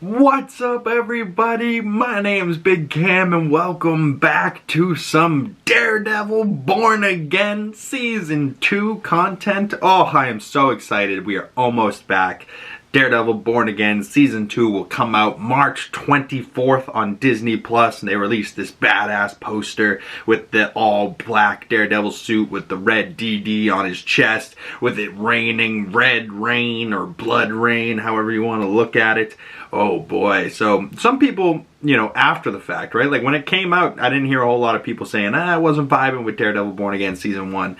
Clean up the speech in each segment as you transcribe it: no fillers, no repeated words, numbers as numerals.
What's up, everybody? My name's Big Cam and welcome back to some Daredevil Born Again Season 2 content. Oh, I am so excited. We are almost back. Daredevil Born Again Season 2 will come out March 24th on Disney Plus, and they released this badass poster with the all-black Daredevil suit with the red DD on his chest, with it raining red rain or blood rain, however you want to look at it. Oh boy. So some people, you know, after the fact, right? Like when it came out, I didn't hear a whole lot of people saying, I wasn't vibing with Daredevil Born Again Season 1.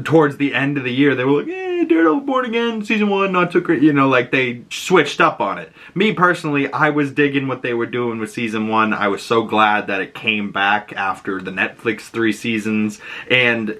Towards the end of the year, they were like, Daredevil Born Again Season 1, not too great. You know, like they switched up on it. Me personally, I was digging what they were doing with Season 1. I was so glad that it came back after the Netflix 3 seasons. And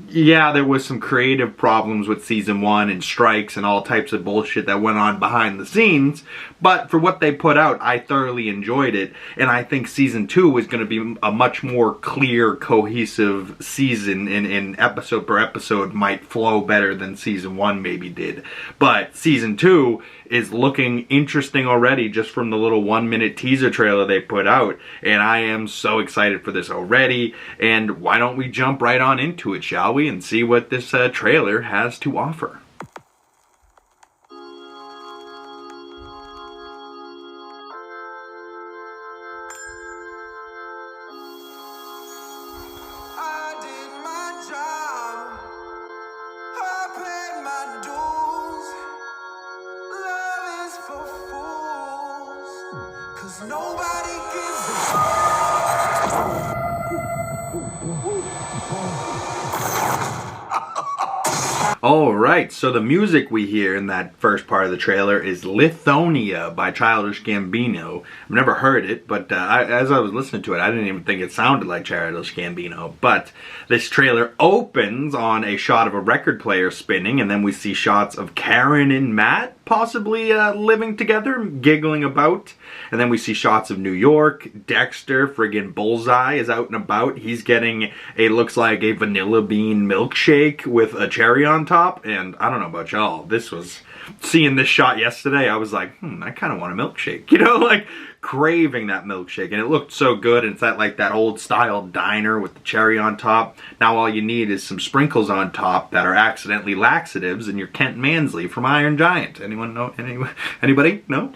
yeah, there was some creative problems with Season 1 and strikes and all types of bullshit that went on behind the scenes. But for what they put out, I thoroughly enjoyed it. And I think Season 2 is going to be a much more clear, cohesive season. And episode per episode might flow better than Season 1 maybe did. But Season 2 is looking interesting already just from the little 1-minute teaser trailer they put out. And I am so excited for this already. And why don't we jump right on into it, shall we? And see what this trailer has to offer. Nobody gives a Alright, so the music we hear in that first part of the trailer is Lithonia by Childish Gambino. I've never heard it, but as I was listening to it, I didn't even think it sounded like Childish Gambino. But this trailer opens on a shot of a record player spinning, and then we see shots of Karen and Matt possibly living together, giggling about. And then we see shots of New York. Dexter, friggin' Bullseye, is out and about. He's getting a, looks like a vanilla bean milkshake with a cherry on top. And I don't know about y'all, this was, seeing this shot yesterday, I was like, I kind of want a milkshake. You know, like craving that milkshake. And it looked so good. And it's that like that old style diner with the cherry on top. Now all you need is some sprinkles on top that are accidentally laxatives and your Kent Mansley from Iron Giant. Anyone know? Anybody? No?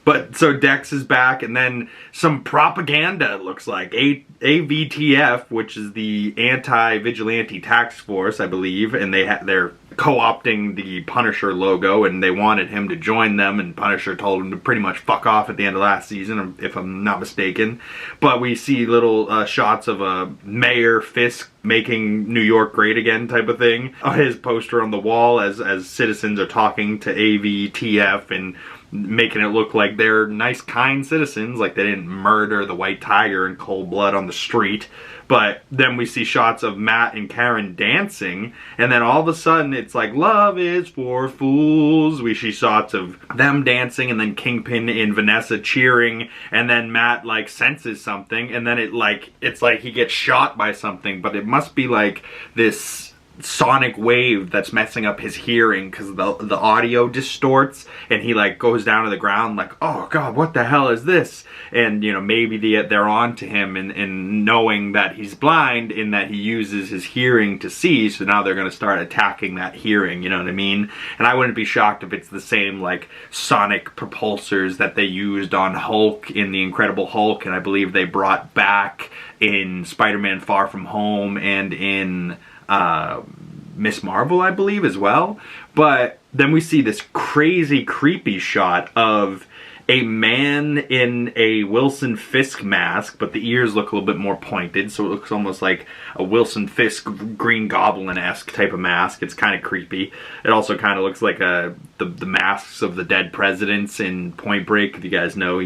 But so Dex is back, and then some propaganda, it looks like. AVTF, which is the Anti-Vigilante Task Force, I believe, and they're co-opting the Punisher logo, and they wanted him to join them, and Punisher told him to pretty much fuck off at the end of last season, if I'm not mistaken. But we see little shots of Mayor Fisk making New York great again type of thing. His poster on the wall as citizens are talking to AVTF and making it look like they're nice, kind citizens, like they didn't murder the White Tiger in cold blood on the street. But then we see shots of Matt and Karen dancing, and then all of a sudden it's like, love is for fools. We see shots of them dancing, and then Kingpin and Vanessa cheering, and then Matt like senses something, and then it's like he gets shot by something, but it must be like this sonic wave that's messing up his hearing because the audio distorts, and he like goes down to the ground like, oh god, what the hell is this? And you know, maybe they're on to him and knowing that he's blind, in that he uses his hearing to see, so now they're going to start attacking that hearing, you know what I mean? And I wouldn't be shocked if it's the same like sonic propulsors that they used on Hulk in the Incredible Hulk, and I believe they brought back in Spider-Man Far From Home and in Miss Marvel, I believe, as well. But then we see this crazy, creepy shot of a man in a Wilson Fisk mask, but the ears look a little bit more pointed, so it looks almost like a Wilson Fisk Green Goblin-esque type of mask. It's kind of creepy. It also kind of looks like the masks of the dead presidents in Point Break, if you guys know.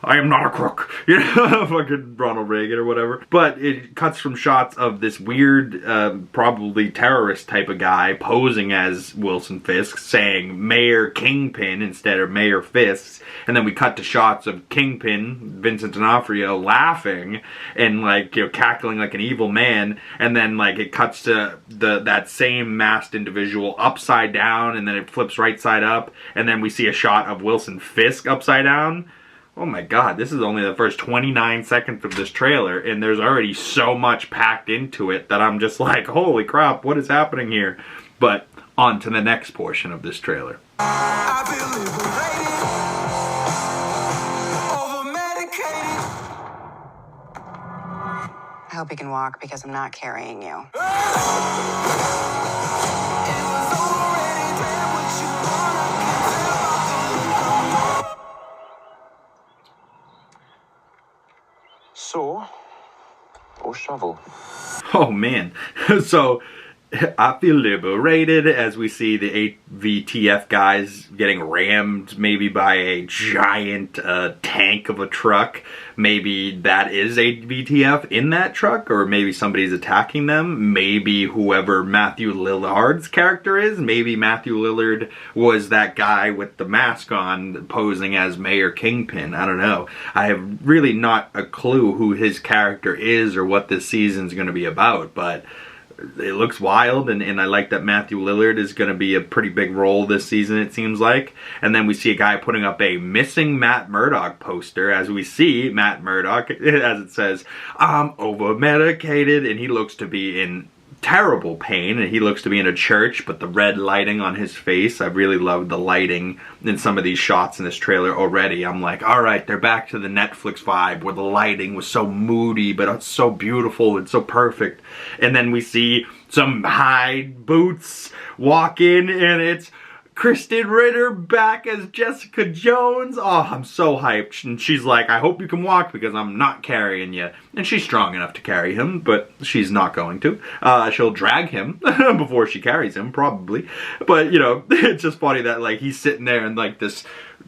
I am not a crook, you know, fucking Ronald Reagan or whatever. But it cuts from shots of this weird, probably terrorist type of guy posing as Wilson Fisk, saying Mayor Kingpin instead of Mayor Fisk. Fisk, and then we cut to shots of Kingpin, Vincent D'Onofrio, laughing and like, you know, cackling like an evil man, and then like it cuts to that same masked individual upside down, and then it flips right side up, and then we see a shot of Wilson Fisk upside down. Oh my god, this is only the first 29 seconds of this trailer, and there's already so much packed into it that I'm just like, holy crap, what is happening here? But on to the next portion of this trailer. I feel liberated, over-medicated. I hope you can walk because I'm not carrying you. It was already there, what you wanna get. Saw or shovel? Oh man, so I feel liberated as we see the AVTF guys getting rammed maybe by a giant tank of a truck. Maybe that is AVTF in that truck, or maybe somebody's attacking them. Maybe whoever Matthew Lillard's character is, maybe Matthew Lillard was that guy with the mask on posing as Mayor Kingpin. I don't know. I have really not a clue who his character is or what this season's going to be about, but it looks wild, and I like that Matthew Lillard is going to be a pretty big role this season, it seems like. And then we see a guy putting up a missing Matt Murdock poster, as we see Matt Murdock, as it says, I'm over-medicated, and he looks to be in terrible pain, and he looks to be in a church, but the red lighting on his face, I really love the lighting in some of these shots in this trailer already. I'm like, alright, they're back to the Netflix vibe where the lighting was so moody, but it's so beautiful and so perfect. And then we see some high boots walk in, and it's Kristen Ritter back as Jessica Jones. Oh, I'm so hyped. And she's like, I hope you can walk because I'm not carrying you. And she's strong enough to carry him, but she's not going to. She'll drag him before she carries him, probably. But, you know, it's just funny that, like, he's sitting there in, like, this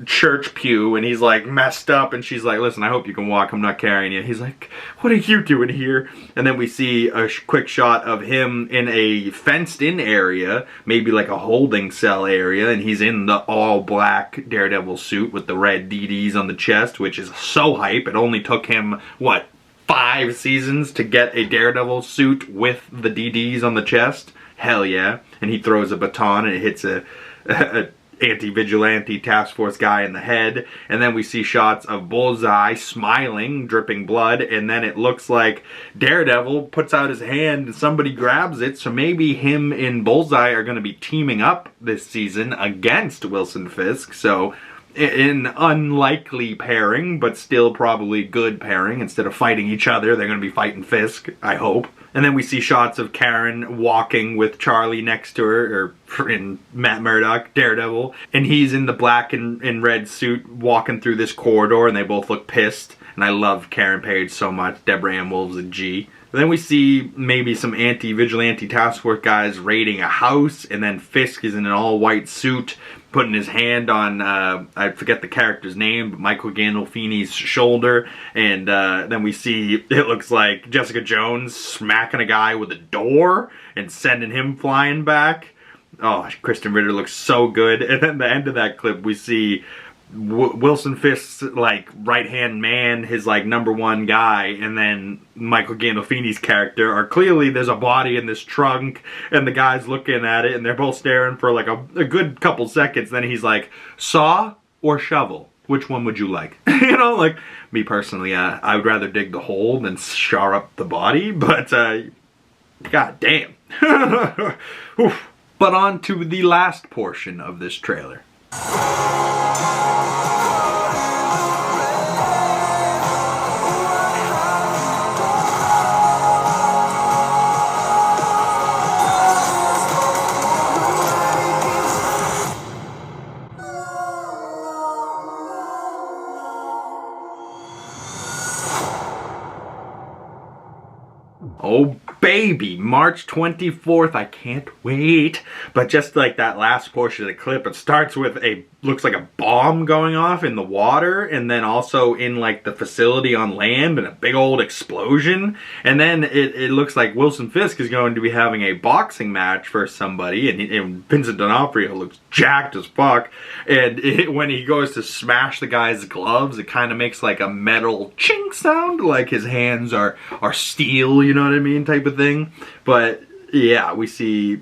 church pew, and he's, like, messed up, and she's like, listen, I hope you can walk, I'm not carrying you. He's like, what are you doing here? And then we see a quick shot of him in a fenced-in area, maybe like a holding cell area, and he's in the all-black Daredevil suit with the red DDs on the chest, which is so hype. It only took him, what, 5 seasons to get a Daredevil suit with the DDs on the chest? Hell yeah. And he throws a baton, and it hits a anti-vigilante task force guy in the head, and then we see shots of Bullseye smiling, dripping blood, and then it looks like Daredevil puts out his hand and somebody grabs it, so maybe him and Bullseye are going to be teaming up this season against Wilson Fisk. So an unlikely pairing, but still probably good pairing. Instead of fighting each other, they're going to be fighting Fisk, I hope. And then we see shots of Karen walking with Charlie next to her, or in Matt Murdock, Daredevil. And he's in the black and red suit walking through this corridor, and they both look pissed. And I love Karen Page so much. Deborah Ann Wool's a G. And then we see maybe some anti-vigilante task force guys raiding a house, and then Fisk is in an all-white suit, putting his hand on, I forget the character's name, but Michael Gandolfini's shoulder, and then we see, it looks like Jessica Jones smacking a guy with a door and sending him flying back. Oh, Kristen Ritter looks so good. And then the end of that clip, we see Wilson Fisk's, like, right-hand man, his, like, #1 guy, and then Michael Gandolfini's character are clearly, there's a body in this trunk, and the guy's looking at it, and they're both staring for, like, a good couple seconds. Then he's like, saw or shovel? Which one would you like? You know, like, me personally, I would rather dig the hole than char up the body, but, god damn. But on to the last portion of this trailer. Oh baby, March 24th. I can't wait. But just like that last portion of the clip, it starts with looks like a bomb going off in the water, and then also in like the facility on land, and a big old explosion. And then it looks like Wilson Fisk is going to be having a boxing match for somebody, and Vincent D'Onofrio looks jacked as fuck. And when he goes to smash the guy's gloves, it kind of makes like a metal chink sound, like his hands are steel, you know what I mean, type of thing. But yeah, we see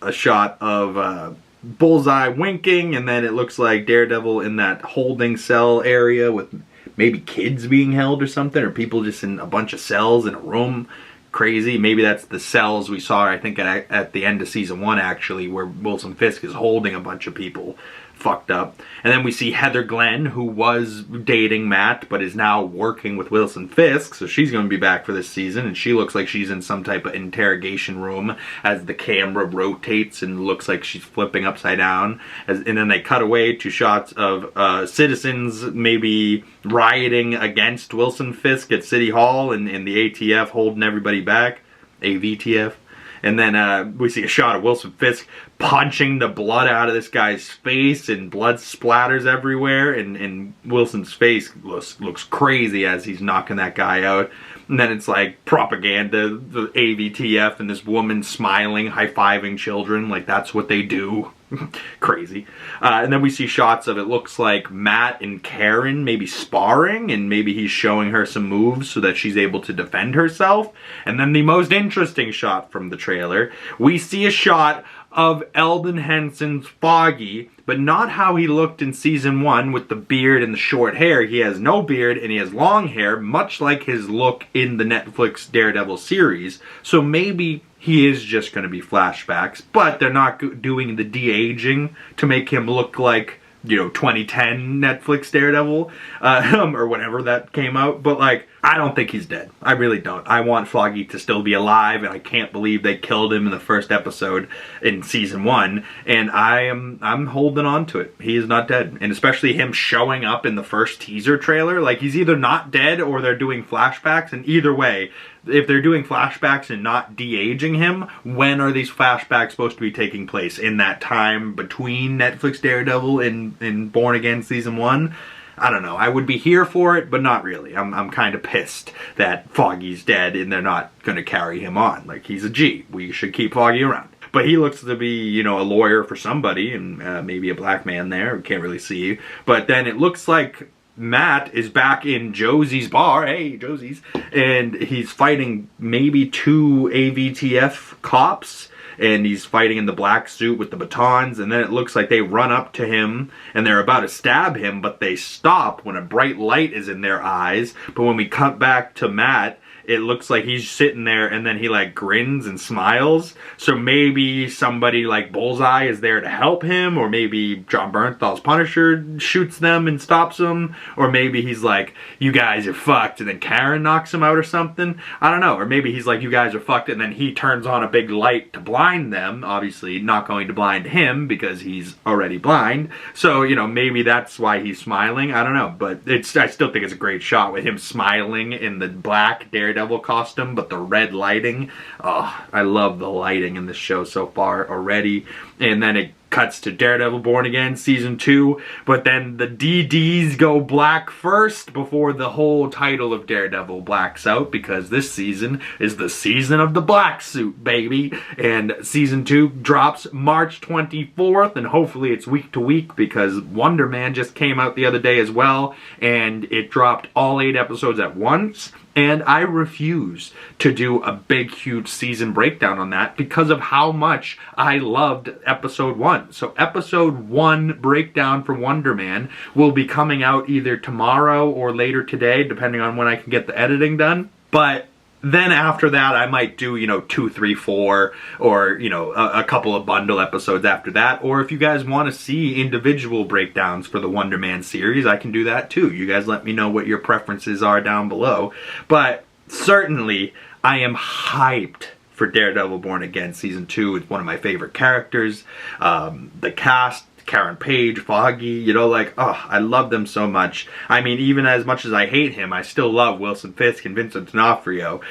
a shot of Bullseye winking, and then it looks like Daredevil in that holding cell area with maybe kids being held or something, or people just in a bunch of cells in a room. Crazy. Maybe that's the cells we saw, I think, at the end of season 1, actually, where Wilson Fisk is holding a bunch of people fucked up. And then we see Heather Glenn, who was dating Matt but is now working with Wilson Fisk, so she's going to be back for this season, and she looks like she's in some type of interrogation room as the camera rotates and looks like she's flipping upside down. And then they cut away to shots of citizens maybe rioting against Wilson Fisk at City Hall, and the ATF holding everybody back. AVTF. And then we see a shot of Wilson Fisk punching the blood out of this guy's face, and blood splatters everywhere, and Wilson's face looks crazy as he's knocking that guy out. And then it's like propaganda, the AVTF and this woman smiling, high-fiving children, like that's what they do. Crazy. And then we see shots of, it looks like Matt and Karen maybe sparring, and maybe he's showing her some moves so that she's able to defend herself. And then the most interesting shot from the trailer, we see a shot of Eldon Henson's Foggy, but not how he looked in season 1 with the beard and the short hair. He has no beard and he has long hair, much like his look in the Netflix Daredevil series. So maybe he is just going to be flashbacks, but they're not doing the de-aging to make him look like, you know, 2010 Netflix Daredevil, or whatever that came out. But like, I don't think he's dead. I really don't. I want Foggy to still be alive, and I can't believe they killed him in the first episode in season 1, and I'm holding on to it. He is not dead. And especially him showing up in the first teaser trailer, like he's either not dead or they're doing flashbacks, and either way, if they're doing flashbacks and not de-aging him, when are these flashbacks supposed to be taking place? In that time between Netflix Daredevil and Born Again season 1? I don't know. I would be here for it, but not really. I'm kind of pissed that Foggy's dead and they're not going to carry him on. Like, he's a G. We should keep Foggy around. But he looks to be, you know, a lawyer for somebody, and maybe a black man there. We can't really see. But then it looks like Matt is back in Josie's bar. Hey, Josie's. And he's fighting maybe 2 AVTF cops. And he's fighting in the black suit with the batons, and then it looks like they run up to him and they're about to stab him, but they stop when a bright light is in their eyes. But when we cut back to Matt, it looks like he's sitting there, and then he like grins and smiles. So maybe somebody like Bullseye is there to help him, or maybe John Bernthal's Punisher shoots them and stops them, or maybe he's like, you guys are fucked, and then Karen knocks him out or something. I don't know. Or maybe he's like, you guys are fucked, and then he turns on a big light to blind them. Obviously not going to blind him because he's already blind. So, you know, maybe that's why he's smiling. I don't know. But I still think it's a great shot with him smiling in the black Daredevil costume, but the red lighting, oh, I love the lighting in this show so far already. And then it cuts to Daredevil Born Again season 2, but then the DDs go black first before the whole title of Daredevil blacks out, because this season is the season of the black suit, baby. And season 2 drops March 24th, and hopefully it's week to week, because Wonder Man just came out the other day as well, and it dropped all 8 episodes at once. And I refuse to do a big, huge season breakdown on that because of how much I loved episode 1. So episode 1 breakdown for Wonder Man will be coming out either tomorrow or later today, depending on when I can get the editing done. But then after that, I might do, 2, 3, 4, or, a couple of bundle episodes after that. Or if you guys want to see individual breakdowns for the Wonder Man series, I can do that too. You guys let me know what your preferences are down below. But certainly, I am hyped for Daredevil Born Again Season 2. It's one of my favorite characters. The cast Karen Page, Foggy, you know, like, oh, I love them so much. I mean, even as much as I hate him, I still love Wilson Fisk and Vincent D'Onofrio.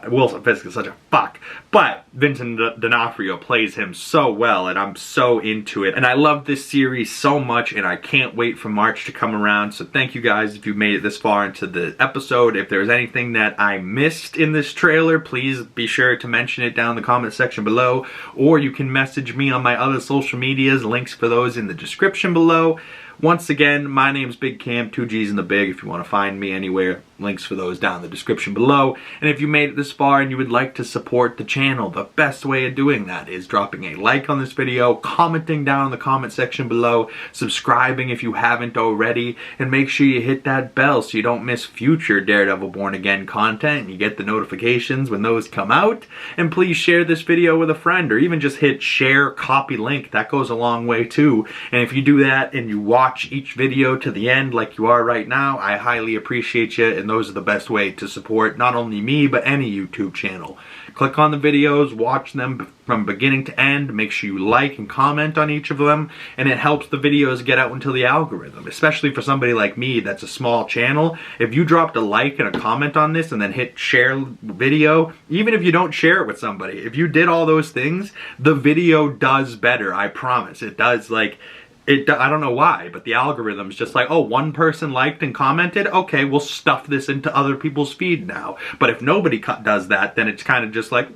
Wilson Fisk is such a fuck. But Vincent D'Onofrio plays him so well, and I'm so into it. And I love this series so much, and I can't wait for March to come around. So thank you guys if you made it this far into the episode. If there's anything that I missed in this trailer, please be sure to mention it down in the comment section below. Or you can message me on my other social medias. Links for those in the description below. Once again, my name's Big Cam, 2 G's in the Big. If you want to find me anywhere, links for those down in the description below. And if you made it this far and you would like to support the channel, the best way of doing that is dropping a like on this video, commenting down in the comment section below, subscribing if you haven't already, and make sure you hit that bell so you don't miss future Daredevil Born Again content and you get the notifications when those come out. And please share this video with a friend, or even just hit share, copy link. That goes a long way too. And if you do that and you watch each video to the end like you are right now, I highly appreciate you, and those are the best way to support not only me but any YouTube channel. Click on the videos, watch them from beginning to end, make sure you like and comment on each of them, and it helps the videos get out into the algorithm, especially for somebody like me that's a small channel. If you dropped a like and a comment on this and then hit share video, even if you don't share it with somebody, if you did all those things, the video does better, I promise. It does. Like, I don't know why, but the algorithm's just like, oh, one person liked and commented, okay, we'll stuff this into other people's feed now. But if nobody does that, then it's kind of just like,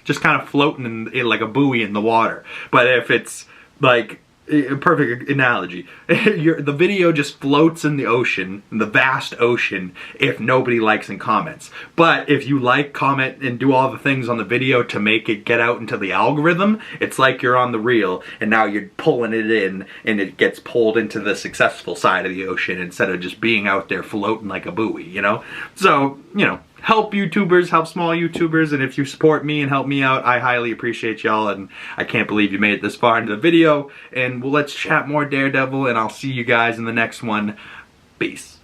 just kind of floating in like a buoy in the water. But if it's like, a perfect analogy, the video just floats in the ocean, in the vast ocean, if nobody likes and comments. But if you like, comment, and do all the things on the video to make it get out into the algorithm, it's like you're on the reel, and now you're pulling it in, and it gets pulled into the successful side of the ocean instead of just being out there floating like a buoy, you know? So, you know, help YouTubers, help small YouTubers, and if you support me and help me out, I highly appreciate y'all, and I can't believe you made it this far into the video. And let's chat more Daredevil, and I'll see you guys in the next one. Peace.